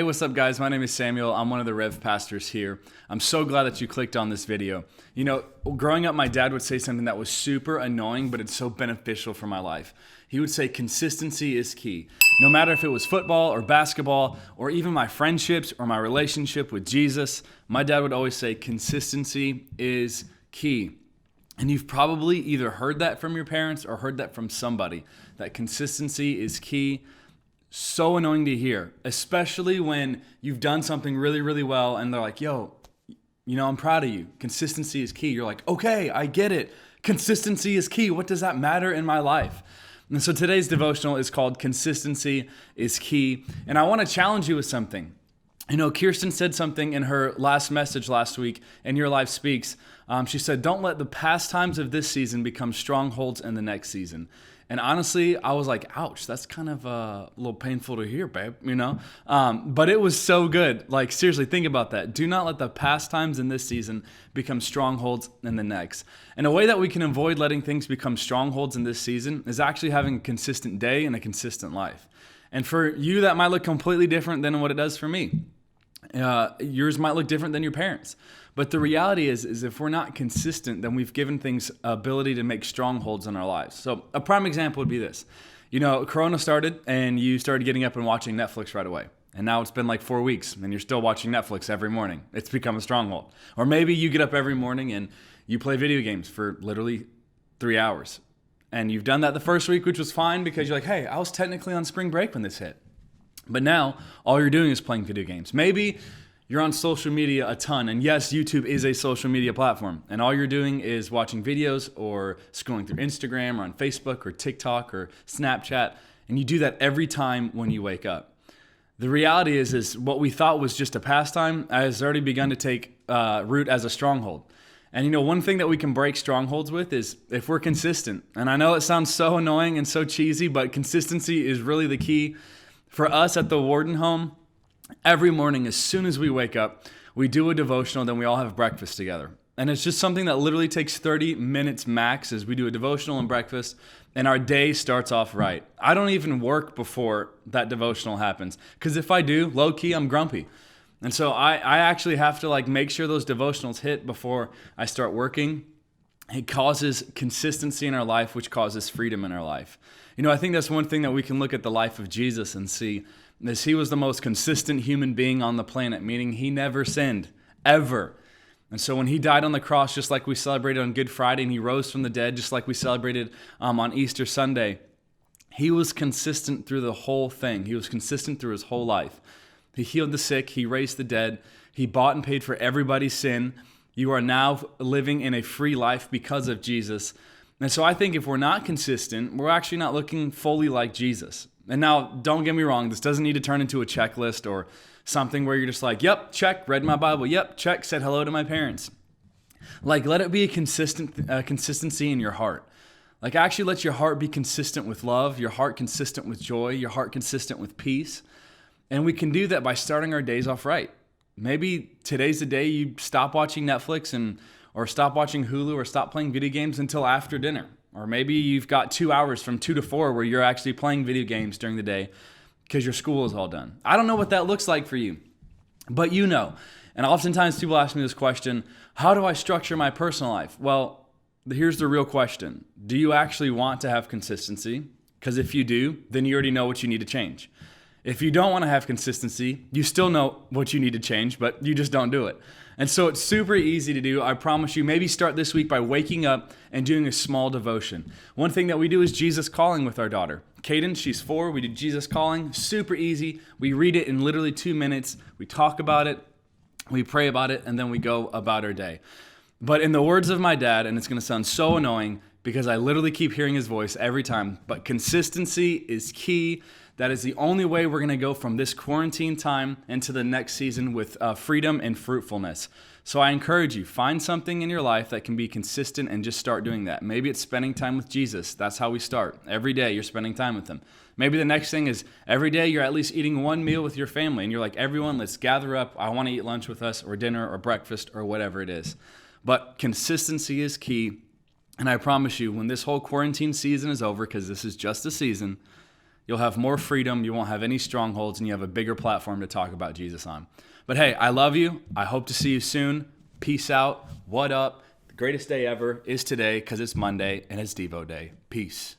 Hey, what's up, guys? My name is Samuel. I'm one of the Rev pastors here. I'm so glad that you clicked on this video. You know, growing up, my dad would say something that was super annoying, but it's so beneficial for my life. He would say consistency is key. No matter if it was football or basketball or even my friendships or my relationship with Jesus, my dad would always say consistency is key. And you've probably either heard that from your parents or heard that from somebody, that consistency is key. So annoying to hear, especially when you've done something really, really well and they're like, yo, you know, I'm proud of you. Consistency is key. You're like, okay, I get it. Consistency is key. What does that matter in my life? And so today's devotional is called Consistency is Key. And I want to challenge you with something. You know, Kirsten said something in her last message last week in Your Life Speaks. She said, don't let the past times of this season become strongholds in the next season. And honestly, I was like, ouch, that's kind of a little painful to hear, babe, you know? But it was so good. Like, seriously, think about that. Do not let the past times in this season become strongholds in the next. And a way that we can avoid letting things become strongholds in this season is actually having a consistent day and a consistent life. And for you, that might look completely different than what it does for me. Yours might look different than your parents. But the reality is if we're not consistent, then we've given things ability to make strongholds in our lives. So a prime example would be this. You know, Corona started and you started getting up and watching Netflix right away. And now it's been like 4 weeks and you're still watching Netflix every morning. It's become a stronghold. Or maybe you get up every morning and you play video games for literally 3 hours. And you've done that the first week, which was fine because you're like, hey, I was technically on spring break when this hit. But now all you're doing is playing video games. Maybe you're on social media a ton. And yes, YouTube is a social media platform. And all you're doing is watching videos or scrolling through Instagram or on Facebook or TikTok or Snapchat. And you do that every time when you wake up. The reality is what we thought was just a pastime has already begun to take root as a stronghold. And you know, one thing that we can break strongholds with is if we're consistent. And I know it sounds so annoying and so cheesy, but consistency is really the key. For us at the Warden home, every morning, as soon as we wake up, we do a devotional, then we all have breakfast together. And it's just something that literally takes 30 minutes max as we do a devotional and breakfast, and our day starts off right. I don't even work before that devotional happens, because if I do, low-key, I'm grumpy. And so I actually have to make sure those devotionals hit before I start working. It causes consistency in our life, which causes freedom in our life. You know, I think that's one thing that we can look at the life of Jesus and see is he was the most consistent human being on the planet, meaning he never sinned, ever. And so when he died on the cross, just like we celebrated on Good Friday, and he rose from the dead, just like we celebrated on Easter Sunday, he was consistent through the whole thing. He was consistent through his whole life. He healed the sick. He raised the dead. He bought and paid for everybody's sin. You are now living in a free life because of Jesus. And so I think if we're not consistent, we're actually not looking fully like Jesus. And now, don't get me wrong, this doesn't need to turn into a checklist or something where you're just like, yep, check, read my Bible, yep, check, said hello to my parents. Let it be a consistency in your heart. Actually let your heart be consistent with love, your heart consistent with joy, your heart consistent with peace. And we can do that by starting our days off right. Maybe today's the day you stop watching Netflix or stop watching Hulu or stop playing video games until after dinner. Or maybe you've got 2 hours from 2 to 4 where you're actually playing video games during the day because your school is all done. I don't know what that looks like for you, but you know. And oftentimes people ask me this question, how do I structure my personal life? Well, here's the real question. Do you actually want to have consistency? Because if you do, then you already know what you need to change. If you don't want to have consistency, you still know what you need to change, but you just don't do it. And so it's super easy to do. I promise you, maybe start this week by waking up and doing a small devotion. One thing that we do is Jesus Calling with our daughter. Kaden, she's 4. We do Jesus Calling. Super easy. We read it in literally 2 minutes. We talk about it. We pray about it, and then we go about our day. But in the words of my dad, and it's going to sound so annoying because I literally keep hearing his voice every time, but consistency is key. That is the only way we're going to go from this quarantine time into the next season with freedom and fruitfulness. So I encourage you, find something in your life that can be consistent and just start doing that. Maybe it's spending time with Jesus. That's how we start. Every day you're spending time with him. Maybe the next thing is every day you're at least eating one meal with your family and you're like, everyone, let's gather up. I want to eat lunch with us or dinner or breakfast or whatever it is. But consistency is key. And I promise you, when this whole quarantine season is over, because this is just a season, You'll have more freedom. You won't have any strongholds, and you have a bigger platform to talk about Jesus on. But hey, I love you. I hope to see you soon. Peace out. What up? The greatest day ever is today because it's Monday and it's Devo Day. Peace.